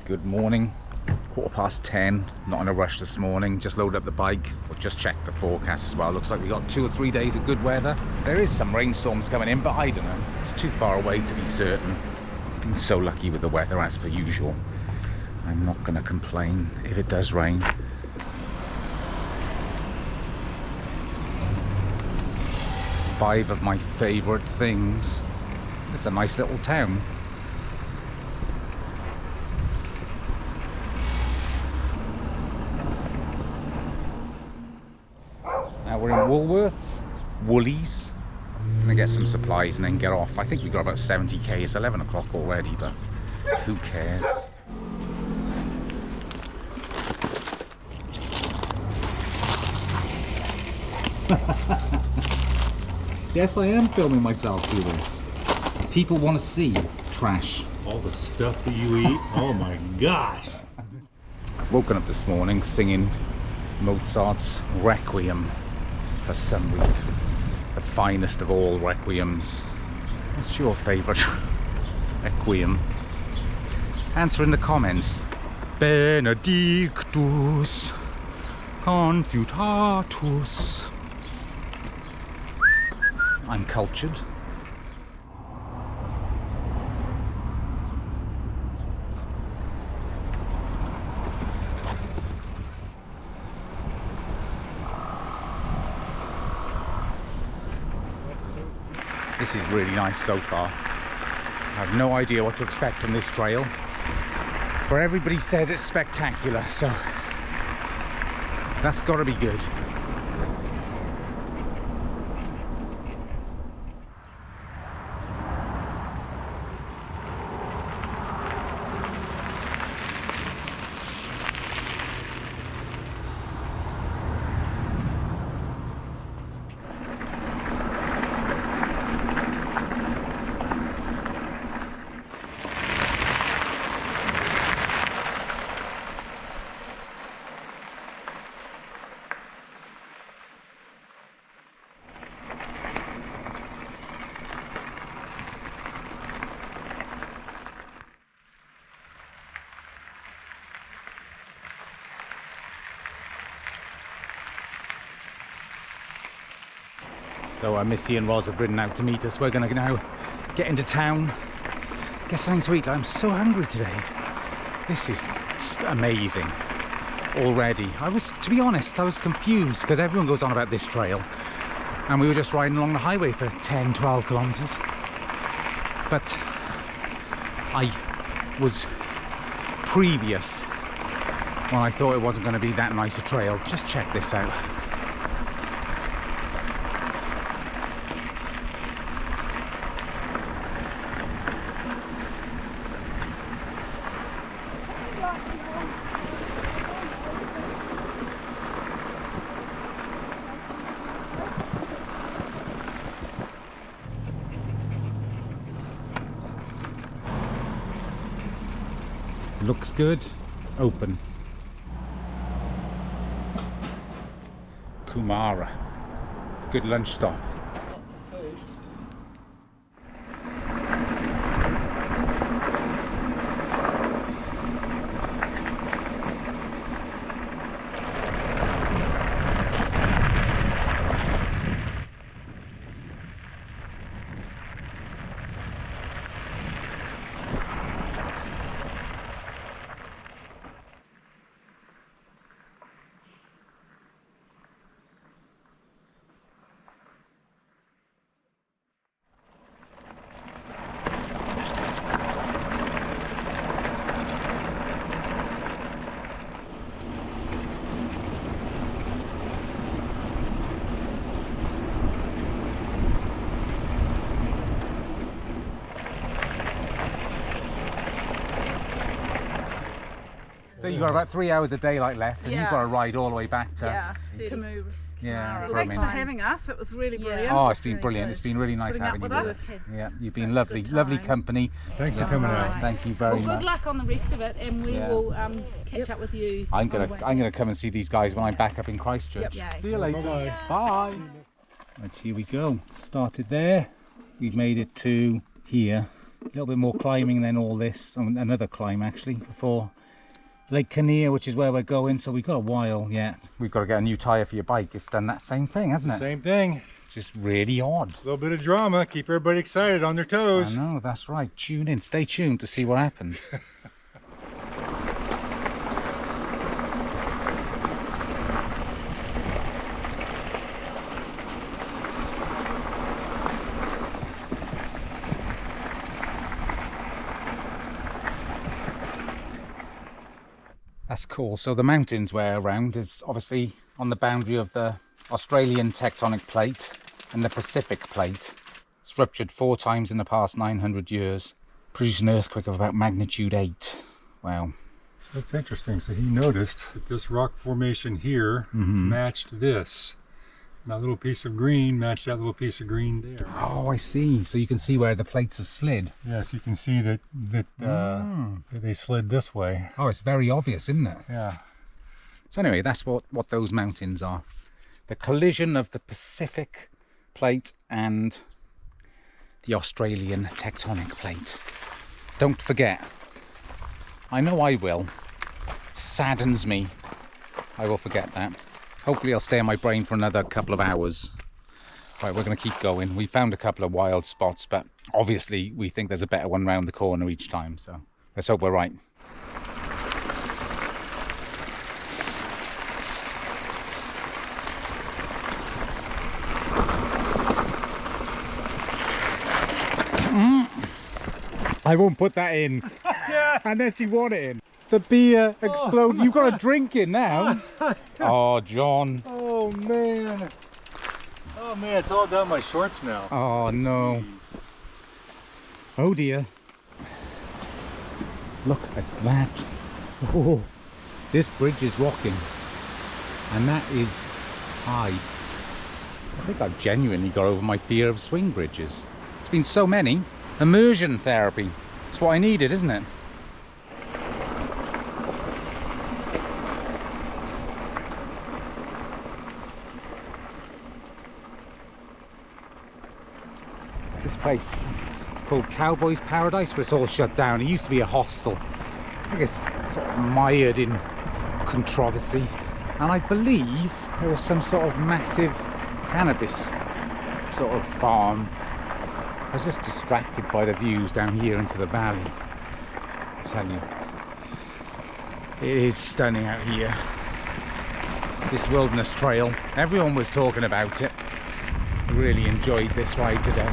Good morning, 10:15, not in a rush this morning, just loaded up the bike, or just checked the forecast as well. Looks like we got 2 or 3 days of good weather. There is some rainstorms coming in, but I don't know, it's too far away to be certain. Been so lucky with the weather as per usual. I'm not going to complain if it does rain. Five of my favourite things. It's a nice little town. Now we're in Woolworths, Woolies. Gonna get some supplies and then get off. I think we got about 70k. It's 11 o'clock already, but who cares? Yes, I am filming myself do this. People want to see trash. All the stuff that you eat, oh my gosh. I've woken up this morning singing Mozart's Requiem for some reason. The finest of all requiems. What's your favourite requiem? Answer in the comments. Benedictus confutatus. I'm cultured. This is really nice so far. I have no idea what to expect from this trail, but everybody says it's spectacular, so that's got to be good. So Missy and Roz have ridden out to meet us. We're going to now get into town, get something to eat. I'm so hungry today. This is amazing already. To be honest, I was confused because everyone goes on about this trail and we were just riding along the highway for 10, 12 kilometers. But I was previous when I thought it wasn't going to be that nice a trail. Just check this out. Looks good. Open. Kumara. Good lunch stop. So you've got about 3 hours of daylight left, and you've got to ride all the way back to Kamuru. Yeah. Well, thanks for having us. It was really brilliant. Oh, it's been brilliant. It's been really nice having you with us. Yeah, you've been lovely, lovely company. Thanks for coming out. Thank you very much. Good luck on the rest of it, and we will catch up with you. I'm gonna come and see these guys when I'm back up in Christchurch. See you later. Bye-bye. Bye. Right, here we go. Started there. We've made it to here. A little bit more climbing than all this, another climb actually, before Lake Kaniere, which is where we're going, so we've got a while yet. We've got to get a new tyre for your bike. It's done that same thing, hasn't it? Same thing. Just really odd. A little bit of drama, keep everybody excited on their toes. I know, that's right. Tune in, stay tuned to see what happens. That's cool. So the mountains we're around is obviously on the boundary of the Australian tectonic plate and the Pacific plate. It's ruptured 4 times in the past 900 years, produced an earthquake of about magnitude 8. Wow. So that's interesting. So he noticed that this rock formation here matched this. And that little piece of green matched that little piece of green there. Oh, I see. So you can see where the plates have slid. Yes, you can see that that they slid this way. Oh, it's very obvious, isn't it? Yeah. So anyway, that's what those mountains are. The collision of the Pacific plate and the Australian tectonic plate. Don't forget. I know I will. Saddens me. I will forget that. Hopefully I'll stay in my brain for another couple of hours. Right, we're going to keep going. We found a couple of wild spots, but obviously we think there's a better one round the corner each time. So let's hope we're right. I won't put that in unless you want it in. The beer explode. You've got a drink in now. Oh, John. Oh man. Oh man, it's all down my shorts now. Oh no. Jeez. Oh dear. Look at that. Oh, this bridge is rocking. And that is high. I think I've genuinely got over my fear of swing bridges. It's been so many. Immersion therapy. It's what I needed, isn't it? This place is called Cowboy's Paradise, but it's all shut down. It used to be a hostel. I guess sort of mired in controversy. And I believe there was some sort of massive cannabis sort of farm. I was just distracted by the views down here into the valley. I tell you, it is stunning out here. This wilderness trail, everyone was talking about it. I really enjoyed this ride today.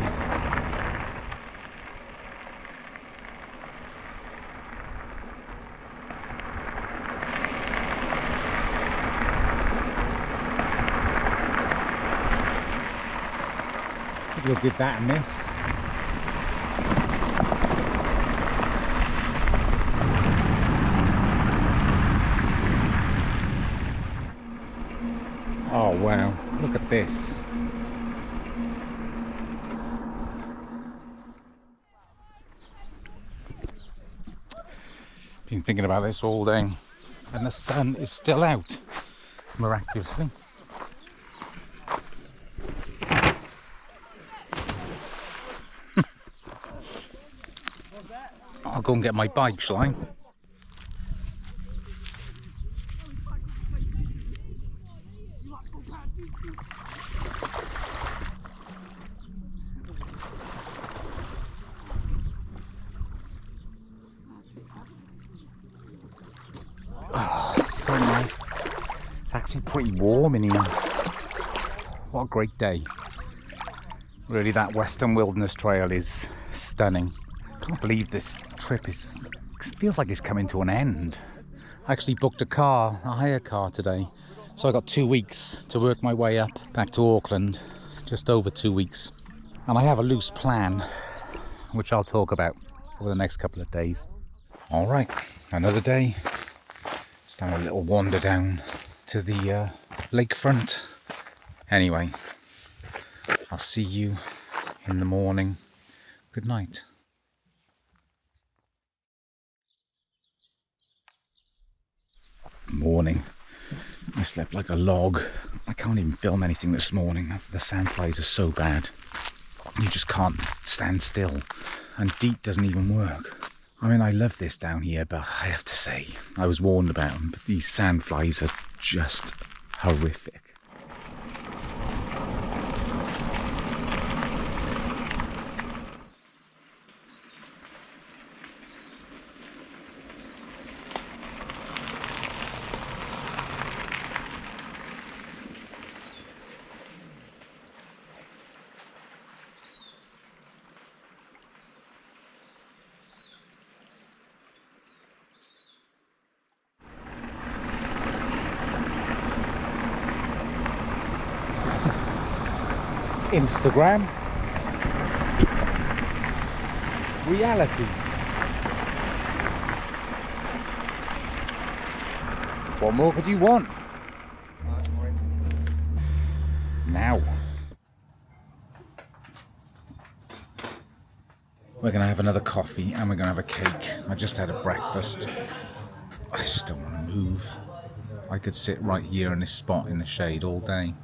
We'll give that a miss. Oh wow, look at this. Been thinking about this all day, and the sun is still out, miraculously. I'll go and get my bike, shall I? Oh, it's so nice. It's actually pretty warm in here. What a great day. Really, that Western Wilderness Trail is stunning. I can't believe this trip feels like it's coming to an end. I actually booked a hire car today. So I got 2 weeks to work my way up back to Auckland, just over 2 weeks. And I have a loose plan, which I'll talk about over the next couple of days. All right, another day. Just have a little wander down to the lakefront. Anyway, I'll see you in the morning. Good night. Morning. I slept like a log. I can't even film anything this morning. The sandflies are so bad. You just can't stand still and DEET doesn't even work. I mean, I love this down here, but I have to say, I was warned about them, but these sandflies are just horrific. Instagram, reality. What more could you want? Now we're gonna have another coffee and we're gonna have a cake. I just had a breakfast. I just don't want to move. I could sit right here in this spot in the shade all day.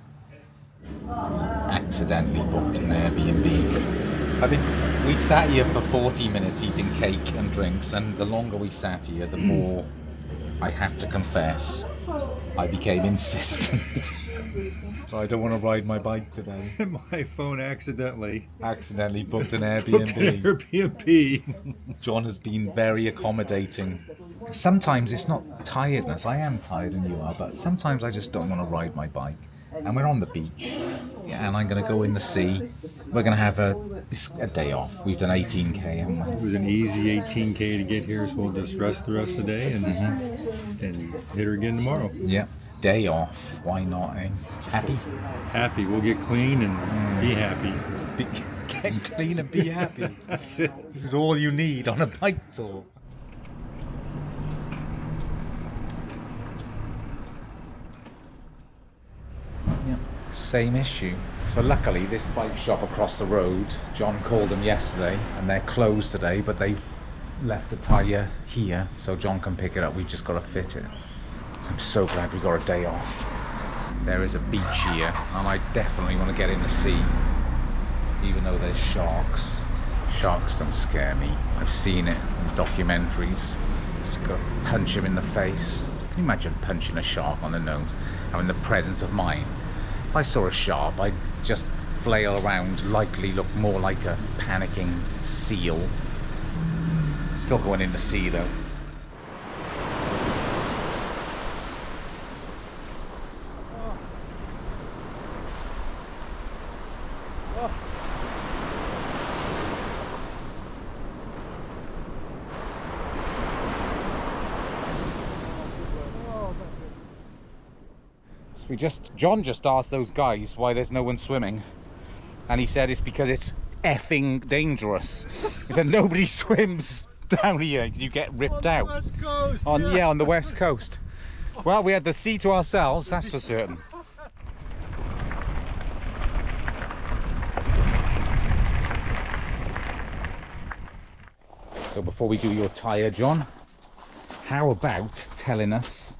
Accidentally booked an Airbnb. I think we sat here for 40 minutes eating cake and drinks, and the longer we sat here, the more, I have to confess, I became insistent. I don't want to ride my bike today. My phone accidentally booked an booked an Airbnb. John has been very accommodating. Sometimes it's not tiredness, I am tired and you are, but sometimes I just don't want to ride my bike. And we're on the beach, and I'm going to go in the sea. We're going to have a day off. We've done 18k, haven't we? It was an easy 18k to get here, so we'll just rest the rest of the day and hit her again tomorrow. Yeah, day off. Why not? Eh? Happy? Happy. We'll get clean and be happy. Get clean and be happy. That's it. This is all you need on a bike tour. Same issue. So luckily this bike shop across the road, John called them yesterday and they're closed today, but they've left a tyre here so John can pick it up. We've just got to fit it. I'm so glad we got a day off. There is a beach here and I definitely want to get in the sea, even though there's sharks. Sharks don't scare me. I've seen it in documentaries. Just got to punch him in the face. Can you imagine punching a shark on the nose? I'm in the presence of mind. If I saw a shark, I'd just flail around, likely look more like a panicking seal. Still going in the sea though. John just asked those guys why there's no one swimming, and he said it's because it's effing dangerous. He said nobody swims down here, you get ripped out. On the West Coast, on the West Coast. Well, we had the sea to ourselves, that's for certain. So before we do your tyre, John, how about telling us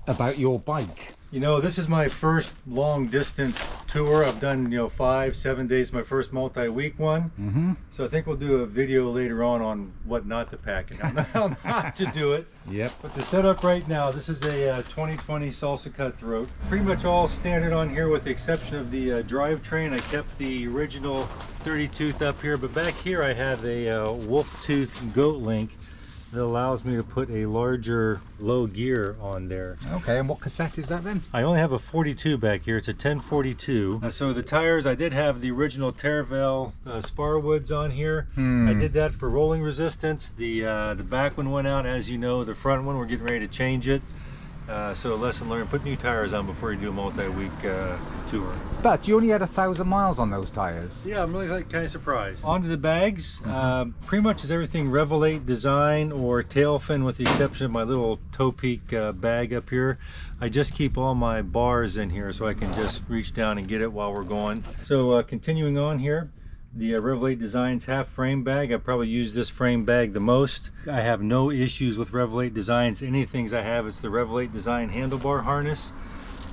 about your bike? You know, this is my first long distance tour. I've done, 5-7 days, my first multi-week one. So I think we'll do a video later on what not to pack and how not to do it. Yep. But the setup right now, this is a 2020 Salsa Cutthroat. Pretty much all standard on here with the exception of the drivetrain. I kept the original 30 tooth up here, but back here I have a wolf tooth goat link that allows me to put a larger low gear on there. Okay, and what cassette is that then? I only have a 42 back here. It's a 1042. So the tires, I did have the original Terravel Sparwoods on here. I did that for rolling resistance. The back one went out, as you know. The front one, we're getting ready to change it. So lesson learned, put new tires on before you do a multi-week tour. But you only had 1,000 miles on those tires. Yeah, I'm really kind of surprised. Onto the bags, pretty much is everything Revelate design or tail fin with the exception of my little toe peak bag up here. I just keep all my bars in here so I can just reach down and get it while we're going. So continuing on here, the Revelate Designs half frame bag. I probably use this frame bag the most. I have no issues with Revelate Designs. Any things I have, it's the Revelate Design handlebar harness.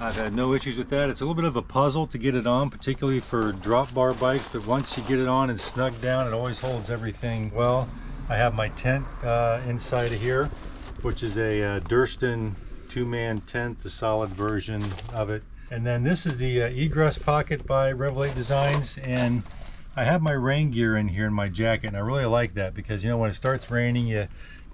I've had no issues with that. It's a little bit of a puzzle to get it on, particularly for drop bar bikes, but once you get it on and snug down, it always holds everything well. I have my tent inside of here, which is a Durston 2-man tent, the solid version of it. And then this is the egress pocket by Revelate Designs, and I have my rain gear in here in my jacket, and I really like that because, you know, when it starts raining, you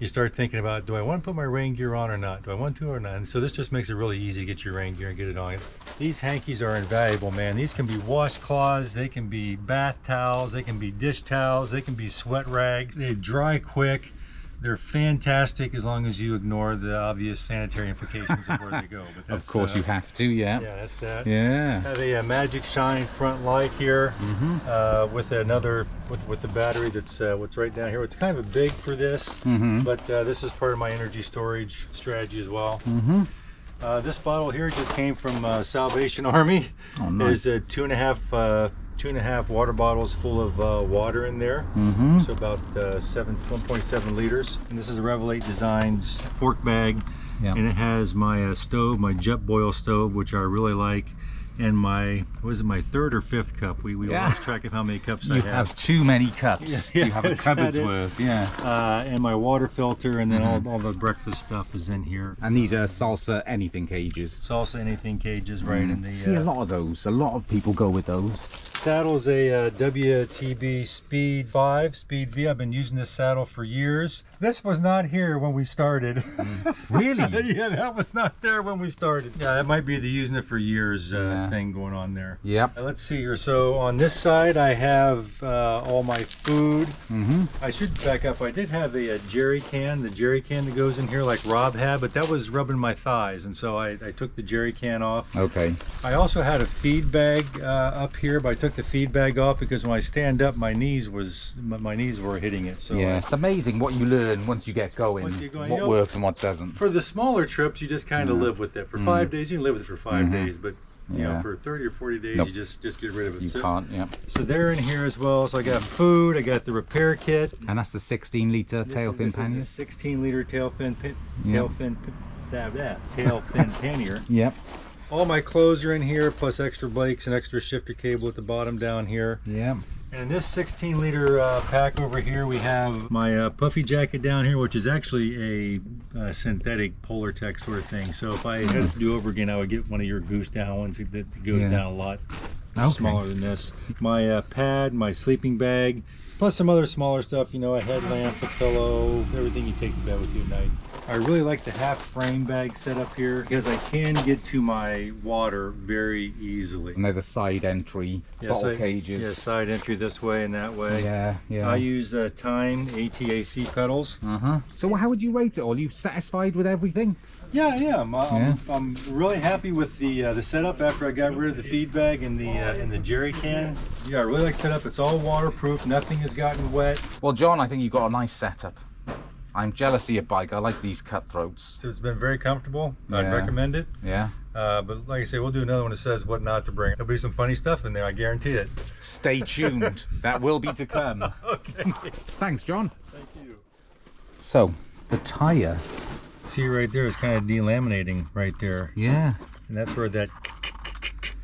start thinking about, do I want to put my rain gear on or not? Do I want to or not? And so this just makes it really easy to get your rain gear and get it on. These hankies are invaluable, man. These can be washcloths, they can be bath towels, they can be dish towels, they can be sweat rags. They dry quick. They're fantastic as long as you ignore the obvious sanitary implications of where they go. But Of course you have to, yeah. Yeah, that's that. Yeah. Have a Magic Shine front light here with another, with the battery that's what's right down here. It's kind of big for this, but this is part of my energy storage strategy as well. This bottle here just came from Salvation Army. Oh, nice. There's 2.5 water bottles full of water in there, so about 1.7 liters. And this is a Revelate Designs fork bag, and it has my stove, my jet boil stove, which I really like, and my, was it my 3rd or 5th cup? We lost track of how many cups I have. You have too many cups. You have a cupboard's worth, and my water filter, and then all the breakfast stuff is in here. And these are salsa anything cages. Salsa anything cages, right? And the see a lot of those. A lot of people go with those. Saddle's a WTB Speed 5, Speed V. I've been using this saddle for years. This was not here when we started. Really? Yeah, that was not there when we started. Yeah, that might be the using it for years thing going on there. Yep. Let's see here. So on this side, I have all my food. I should back up. I did have a jerry can, the jerry can that goes in here like Rob had, but that was rubbing my thighs, and so I took the jerry can off. Okay. I also had a feed bag up here, but I took the feed bag off because when I stand up, my knees were hitting it. So yeah, it's amazing what you learn once you get going. What works and what doesn't. For the smaller trips, you just kind of live with it. For 5 days, you can live with it for 5 days, but you know, for 30 or 40 days, you just get rid of it. You can't, yeah. So they're in here as well. So I got food, I got the repair kit. And that's the 16-litre tailfin pannier. This is the 16-liter tailfin pannier. Yep. All my clothes are in here, plus extra brakes and extra shifter cable at the bottom down here. Yeah. And in this 16-liter pack over here, we have my puffy jacket down here, which is actually a synthetic Polartec sort of thing. So if I had to do over again, I would get one of your goose down ones that goes down a lot smaller than this. My pad, my sleeping bag, plus some other smaller stuff, you know, a headlamp, a pillow, everything you take to bed with you at night. I really like the half frame bag set up here because I can get to my water very easily. And they're the side entry bottle cages. Yeah, side entry this way and that way. Yeah, yeah. I use Tyne ATAC pedals. So how would you rate it all? Are you satisfied with everything? Yeah, I'm really happy with the setup after I got rid of the feed bag and the jerry can. Yeah, I really like setup. It's all waterproof. Nothing has gotten wet. Well, John, I think you've got a nice setup. I'm jealous of your bike. I like these cutthroats. So it's been very comfortable. I'd recommend it. Yeah. But like I say, we'll do another one that says what not to bring. There'll be some funny stuff in there, I guarantee it. Stay tuned. That will be to come. Okay. Thanks, John. Thank you. So, the tire. See right there, it's kind of delaminating right there. Yeah. And that's where that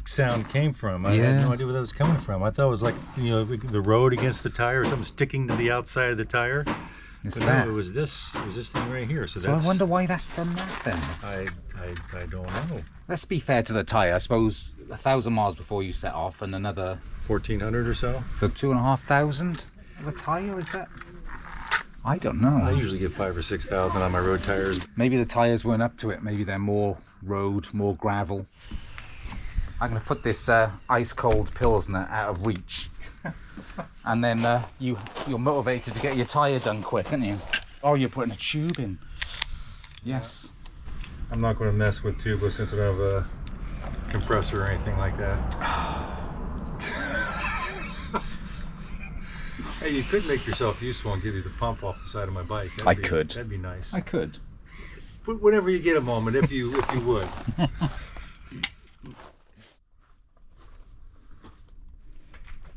sound came from. I had no idea where that was coming from. I thought it was like, you know, the road against the tire or something sticking to the outside of the tire. It's but that. No, it was this thing right here. So I wonder why that's done that then. I don't know. Let's be fair to the tyre. I suppose 1,000 miles before you set off and another 1,400 or so. So 2,500 of a tyre, is that? I don't know. I usually get 5,000 or 6,000 on my road tires. Maybe the tyres weren't up to it. Maybe they're more road, more gravel. I'm going to put this ice cold Pilsner out of reach. And then you're motivated to get your tyre done quick, aren't you? Oh, you're putting a tube in. Yes. I'm not going to mess with tubeless since I don't have a compressor or anything like that. Hey, you could make yourself useful and give you the pump off the side of my bike. That'd be nice. I could. Whenever you get a moment, if you would.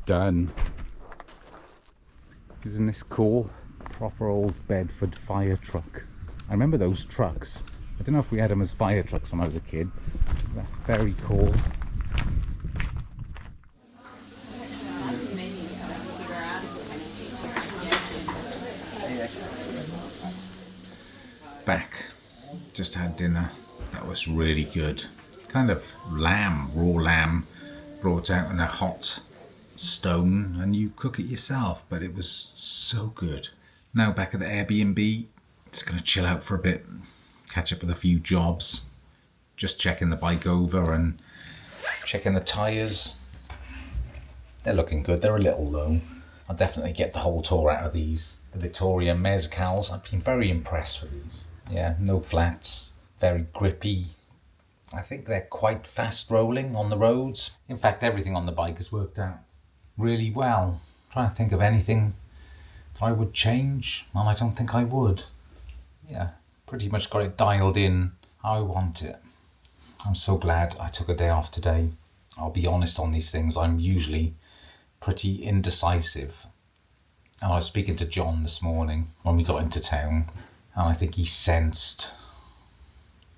Done. Isn't this cool? Proper old Bedford fire truck. I remember those trucks. I don't know if we had them as fire trucks when I was a kid. That's very cool. Back, just had dinner. That was really good. Kind of lamb, raw lamb, brought out in a hot stone, and you cook it yourself, but it was so good. Now back at the Airbnb, just gonna chill out for a bit, catch up with a few jobs, just checking the bike over and checking the tyres. They're looking good. They're a little low. I'll definitely get the whole tour out of these. The Victoria Mezcals, I've been very impressed with these. Yeah, no flats, very grippy. I think they're quite fast rolling on the roads. In fact, everything on the bike has worked out really well. I'm trying to think of anything that I would change, and I don't think I would. Yeah, pretty much got it dialed in how I want it. I'm so glad I took a day off today. I'll be honest on these things, I'm usually pretty indecisive. And I was speaking to John this morning when we got into town, and I think he sensed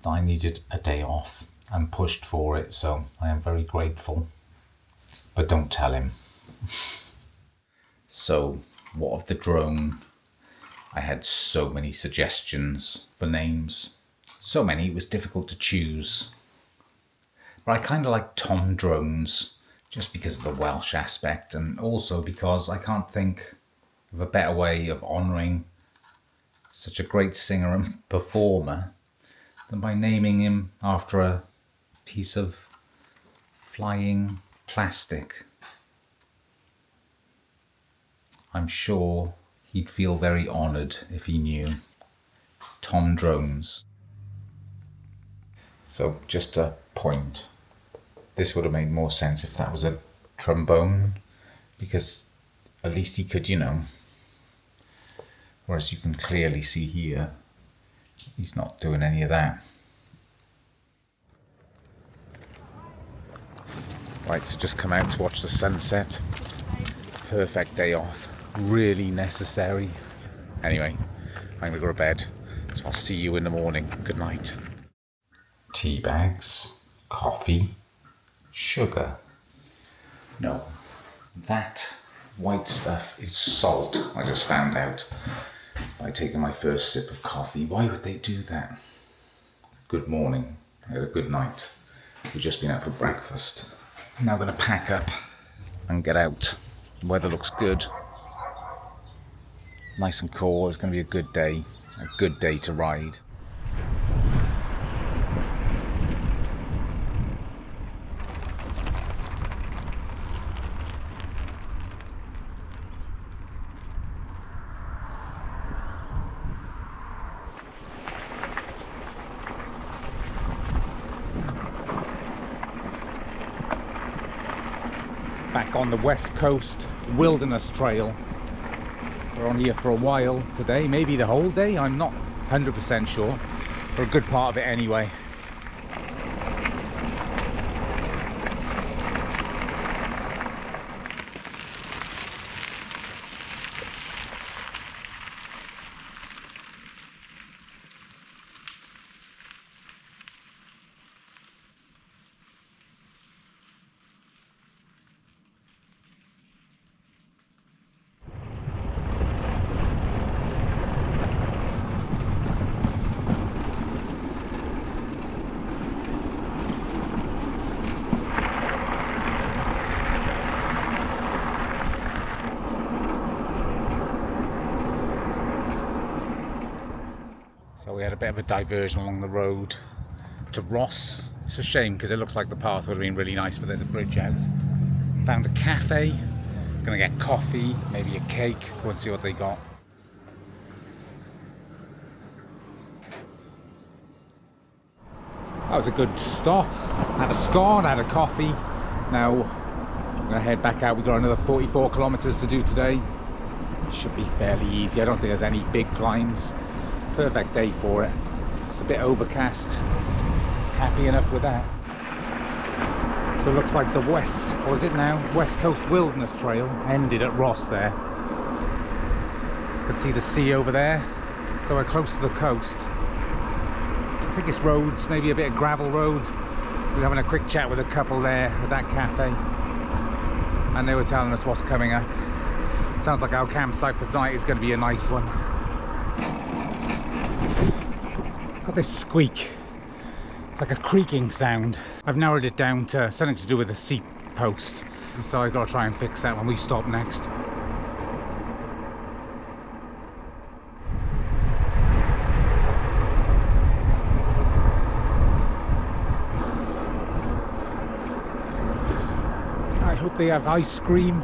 that I needed a day off and pushed for it, so I am very grateful. But don't tell him. So, what of the drone? I had so many suggestions for names. So many, it was difficult to choose. But I kind of like Tom Drones, just because of the Welsh aspect, and also because I can't think of a better way of honouring such a great singer and performer than by naming him after a piece of flying plastic. I'm sure he'd feel very honoured if he knew. Tom Drones. So just a point. This would have made more sense if that was a trombone, because at least he could, whereas you can clearly see here, he's not doing any of that. Right, so just come out to watch the sunset. Perfect day off, really necessary. Anyway, I'm gonna go to bed, so I'll see you in the morning. Good night. Tea bags, coffee, sugar. No, that white stuff is salt, I just found out by taking my first sip of coffee. Why would they do that? Good morning, I had a good night. We've just been out for breakfast. I'm now going to pack up and get out. The weather looks good. Nice and cool, it's going to be a good day to ride. Back on the West Coast Wilderness Trail. We're on here for a while today, maybe the whole day, I'm not 100% sure, for a good part of it anyway. So we had a bit of a diversion along the road to Ross. It's a shame because it looks like the path would have been really nice, but there's a bridge out. Found a cafe, gonna get coffee, maybe a cake, go and see what they got. That was a good stop. Had a scone, had a coffee. Now I'm gonna head back out. We've got another 44 kilometers to do today. Should be fairly easy. I don't think there's any big climbs. Perfect day for it. It's a bit overcast. Happy enough with that. So it looks like the West Coast Wilderness Trail ended at Ross there. You can see the sea over there. So we're close to the coast. think it's roads, maybe a bit of gravel road. We're having a quick chat with a couple there at that cafe, and they were telling us what's coming up. Sounds like our campsite for tonight is going to be a nice one. Got this squeak, like a creaking sound. I've narrowed it down to something to do with the seat post, so I've got to try and fix that when we stop next. I hope they have ice cream.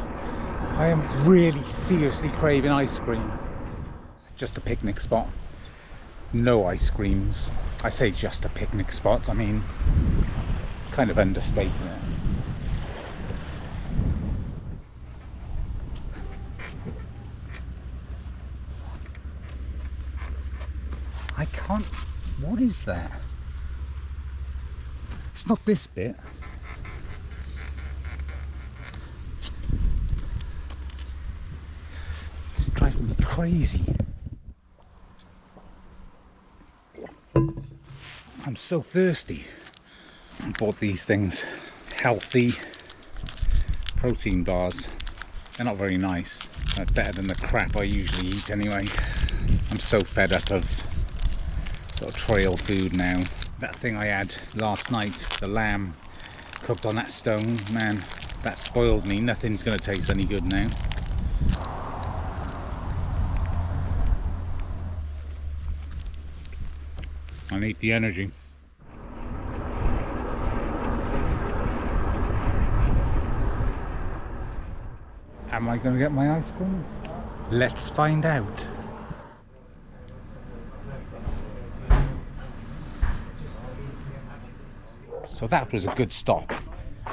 I am really seriously craving ice cream. Just a picnic spot. No ice creams. I say just a picnic spot, I mean, kind of understating it. I can't, what is that? It's not this bit. It's driving me crazy. I'm so thirsty. I bought these things, healthy protein bars. They're not very nice. They're better than the crap I usually eat anyway. I'm so fed up of sort of trail food now. That thing I had last night, the lamb cooked on that stone, man, that spoiled me. Nothing's gonna taste any good now. I need the energy. Am I going to get my ice cream? Let's find out. So that was a good stop.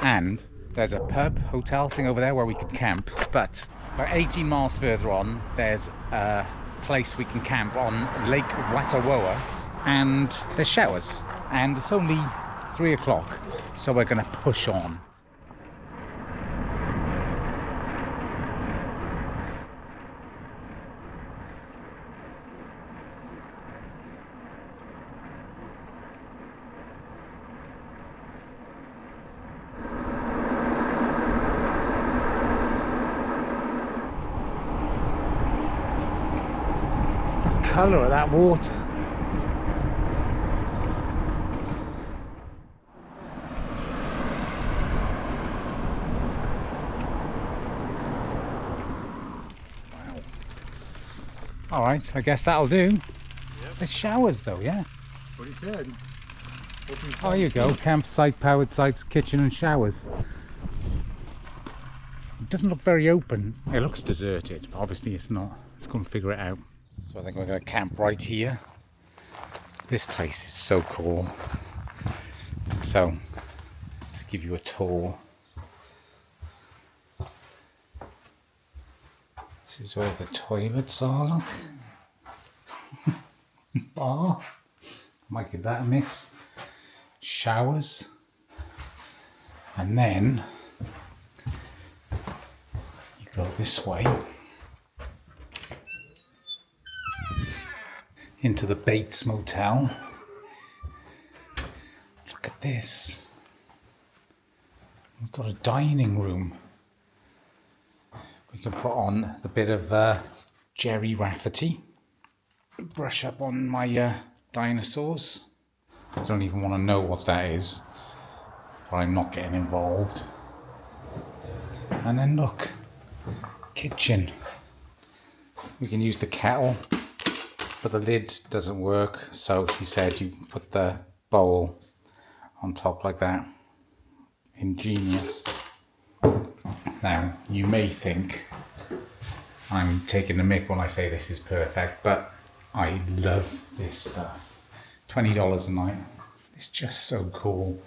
And there's a pub, hotel thing over there where we can camp. But about 18 miles further on, there's a place we can camp on Lake Whataroa. And there's showers, and it's only 3 o'clock, so we're going to push on. The colour of that water. All right, I guess that'll do. Yep. There's showers though, yeah? That's what he said. Oh, there you go. Campsite, powered sites, kitchen and showers. It doesn't look very open. It looks deserted, but obviously it's not. Let's go and figure it out. So I think we're going to camp right here. This place is so cool. So, let's give you a tour. This is where the toilets are, look. Bath. Might give that a miss. Showers. And then you go this way into the Bates Motel. Look at this. We've got a dining room. We can put on a bit of Jerry Rafferty. Brush up on my dinosaurs. I don't even want to know what that is, but I'm not getting involved. And then look, kitchen. We can use the kettle, but the lid doesn't work, so she said you put the bowl on top like that. Ingenious. Now, you may think I'm taking the mick when I say this is perfect, but I love this stuff. $20 a night. It's just so cool.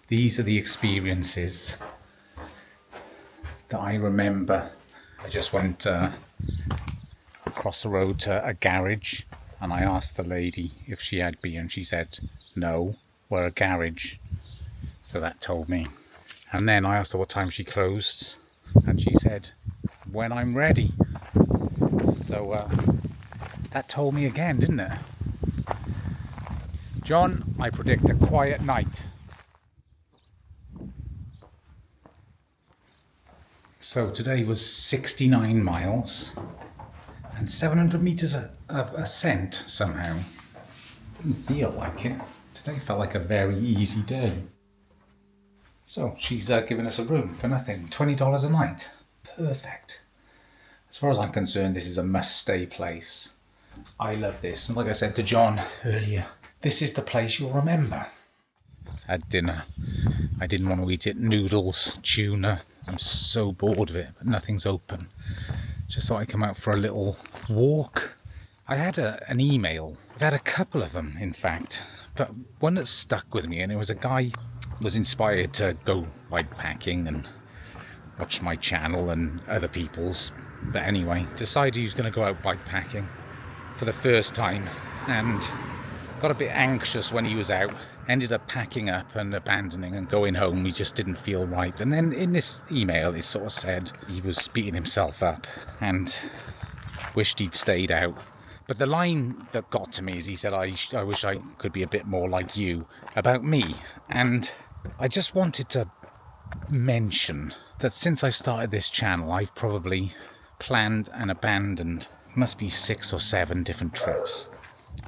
These are the experiences that I remember. I just went across the road to a garage and I asked the lady if she had beer and she said, no, we're a garage. So that told me. And then I asked her what time she closed and she said, when I'm ready. So that told me again, didn't it? John, I predict a quiet night. So today was 69 miles and 700 meters of ascent somehow. Didn't feel like it. Today felt like a very easy day. So she's giving us a room for nothing, $20 a night. Perfect. As far as I'm concerned, this is a must-stay place. I love this, and like I said to John earlier, this is the place you'll remember. Had dinner. I didn't want to eat it. Noodles, tuna. I'm so bored of it, but nothing's open. Just thought I'd come out for a little walk. I had an email. I've had a couple of them, in fact, but one that stuck with me, and it was a guy who was inspired to go bikepacking and watch my channel and other people's. But anyway, decided he was going to go out bikepacking for the first time and got a bit anxious when he was out. Ended up packing up and abandoning and going home. He just didn't feel right. And then in this email, he sort of said he was beating himself up and wished he'd stayed out. But the line that got to me is he said, I wish I could be a bit more like you, about me. And I just wanted to mention that since I've started this channel, I've probably planned and abandoned, must be 6 or 7 different trips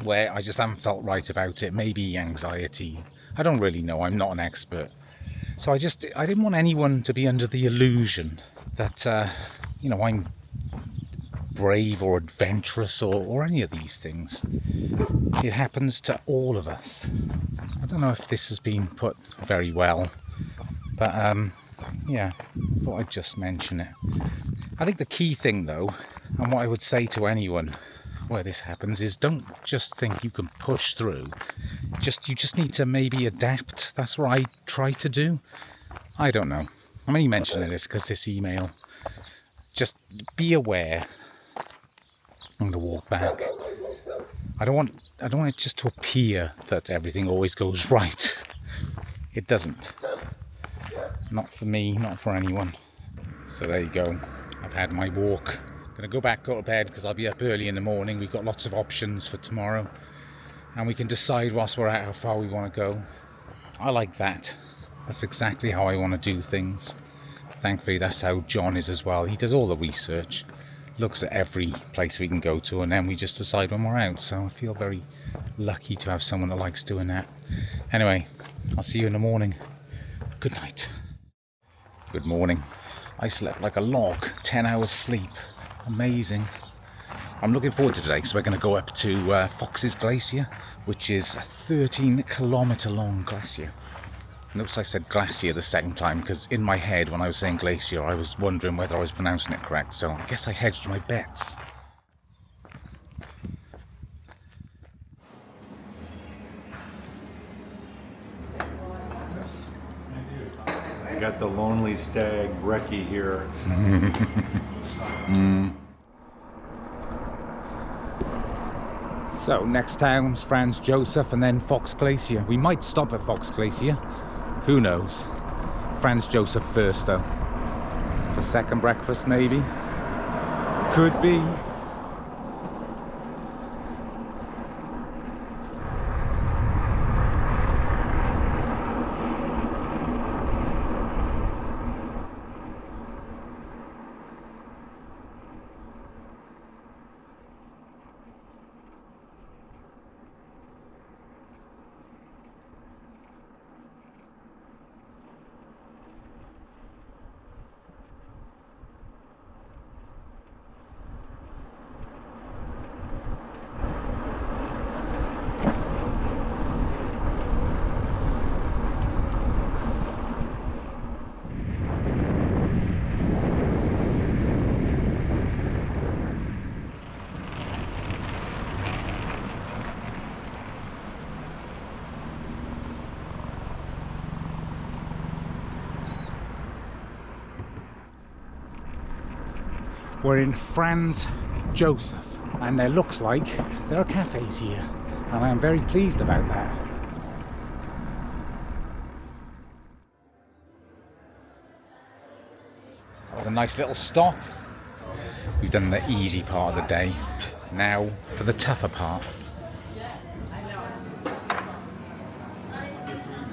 where I just haven't felt right about it. Maybe anxiety. I don't really know. I'm not an expert. So I didn't want anyone to be under the illusion that, I'm brave or adventurous or any of these things. It happens to all of us. I don't know if this has been put very well, but yeah, I thought I'd just mention it. I think the key thing though, and what I would say to anyone where this happens, is don't just think you can push through. You just need to maybe adapt. That's what I try to do. I don't know. I'm only mentioning this because this email. Just be aware. I'm going to walk back. I don't want it just to appear that everything always goes right. It doesn't. Not for me, not for anyone. So there you go. I've had my walk. Going to go back, go to bed, because I'll be up early in the morning. We've got lots of options for tomorrow. And we can decide whilst we're at how far we want to go. I like that. That's exactly how I want to do things. Thankfully, that's how John is as well. He does all the research. Looks at every place we can go to, and then we just decide when we're out. So I feel very lucky to have someone that likes doing that. Anyway, I'll see you in the morning. Good night. Good morning. I slept like a log, 10 hours sleep. Amazing. I'm looking forward to today because we're going to go up to Fox Glacier, which is a 13-kilometre long glacier. Notice I said glacier the second time because in my head when I was saying glacier I was wondering whether I was pronouncing it correct, so I guess I hedged my bets. I got the lonely stag brekkie here. So next town's Franz Josef and then Fox Glacier. We might stop at Fox Glacier. Who knows? Franz Josef first though. For second breakfast maybe. Could be. We're in Franz Josef, and there looks like there are cafes here, and I am very pleased about that. That was a nice little stop. We've done the easy part of the day. Now for the tougher part.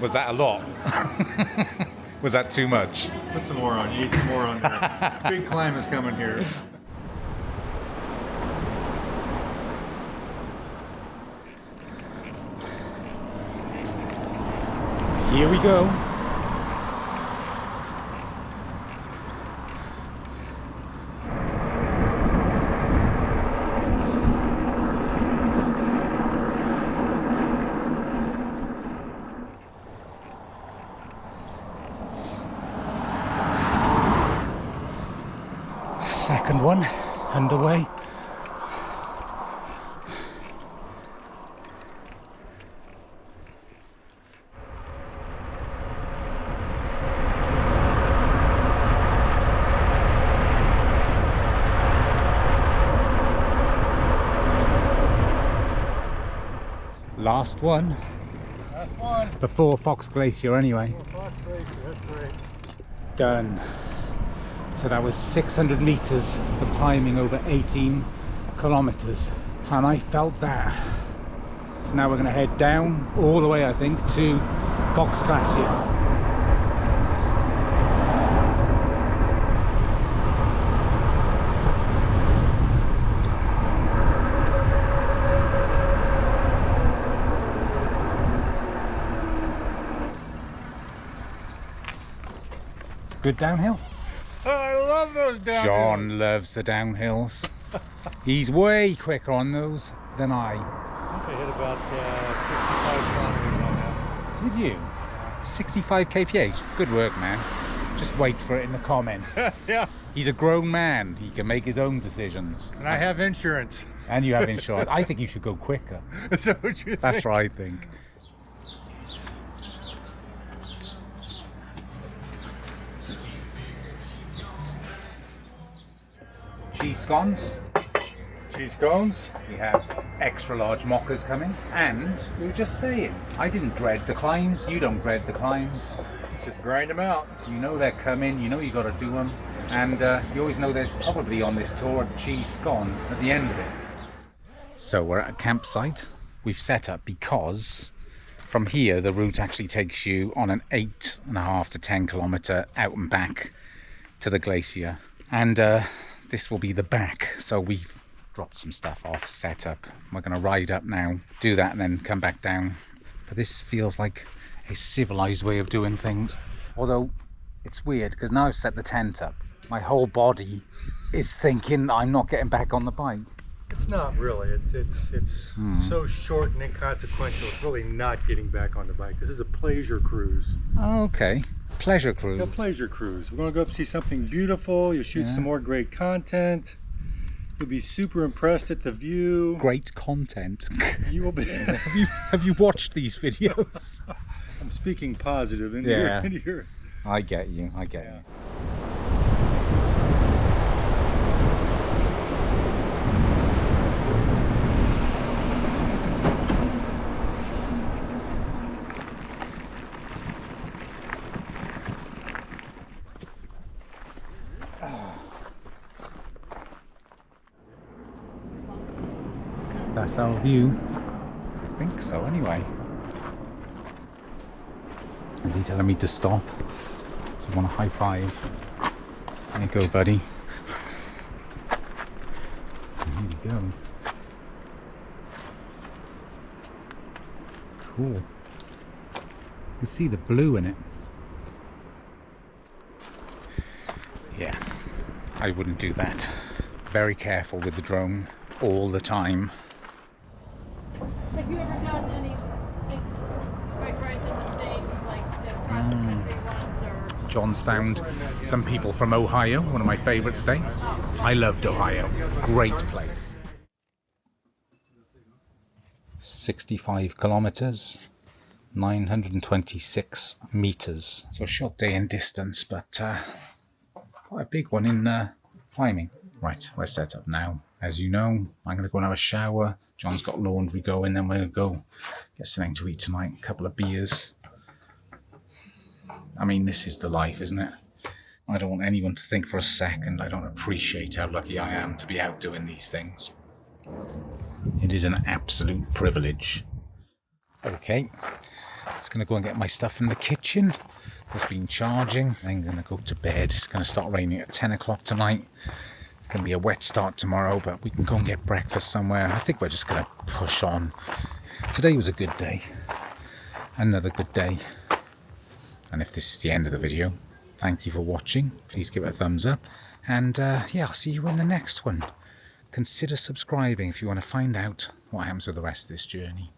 Was that a lot? Was that too much? Put some more on. You need some more on there. Big climb is coming here. Here we go. Second one underway. Last one. Last one. Before Fox Glacier anyway. Fox Glacier, that's great. Done. So that was 600 meters of climbing over 18 kilometers, and I felt that. So now we're going to head down all the way, I think, to Fox Glacier. Good downhill. I love those downhills. John loves the downhills. He's way quicker on those than I. I think I hit about 65 kilometers on that. Did you? 65 kph. Good work, man. Just wait for it in the comment. Yeah. He's a grown man. He can make his own decisions. And I have insurance. And you have insurance. I think you should go quicker. Is that what you think? That's what I think. Cheese scones. Cheese scones. We have extra large mockers coming, and we were just saying, I didn't dread the climbs. You don't dread the climbs. Just grind them out. You know they're coming. You know you got to do them, and you always know there's probably on this tour a cheese scone at the end of it. So we're at a campsite. We've set up because from here the route actually takes you on an 8.5 to 10 kilometer out and back to the glacier, and this will be the back. So we've dropped some stuff off, set up. We're going to ride up now, do that, and then come back down. But this feels like a civilized way of doing things. Although it's weird because now I've set the tent up, my whole body is thinking I'm not getting back on the bike. It's not really. It's so short and inconsequential. It's really not getting back on the bike. This is a pleasure cruise. Okay, pleasure cruise. A pleasure cruise. We're going to go up and see something beautiful. You'll shoot some more great content. You'll be super impressed at the view. Great content. You will be. have you watched these videos? I'm speaking positive into your. I get you. I get you. That's our view. I think so anyway. Is he telling me to stop? So I want a high five. There you go, buddy. Here we go. Cool. You can see the blue in it. Yeah, I wouldn't do that. Very careful with the drone all the time. Have you ever done any bike rides in the States, like the cross-country ones, or? John's found some people from Ohio, one of my favorite states. I loved Ohio. Great place. 65 kilometers, 926 meters. So a short day in distance, but quite a big one in climbing. Right, we're set up now. As you know, I'm going to go and have a shower. John's got laundry going, then we're going to go get something to eat tonight, a couple of beers. I mean, this is the life, isn't it? I don't want anyone to think for a second I don't appreciate how lucky I am to be out doing these things. It is an absolute privilege. Okay, Just gonna go and get my stuff from the kitchen. It's been charging. I'm gonna go to bed. It's gonna start raining at 10 o'clock tonight. It's gonna be a wet start tomorrow, but we can go and get breakfast somewhere. I think we're just gonna push on. Today was a good day. Another good day. And if this is the end of the video, thank you for watching. Please give it a thumbs up. And yeah, I'll see you in the next one. Consider subscribing if you want to find out what happens with the rest of this journey.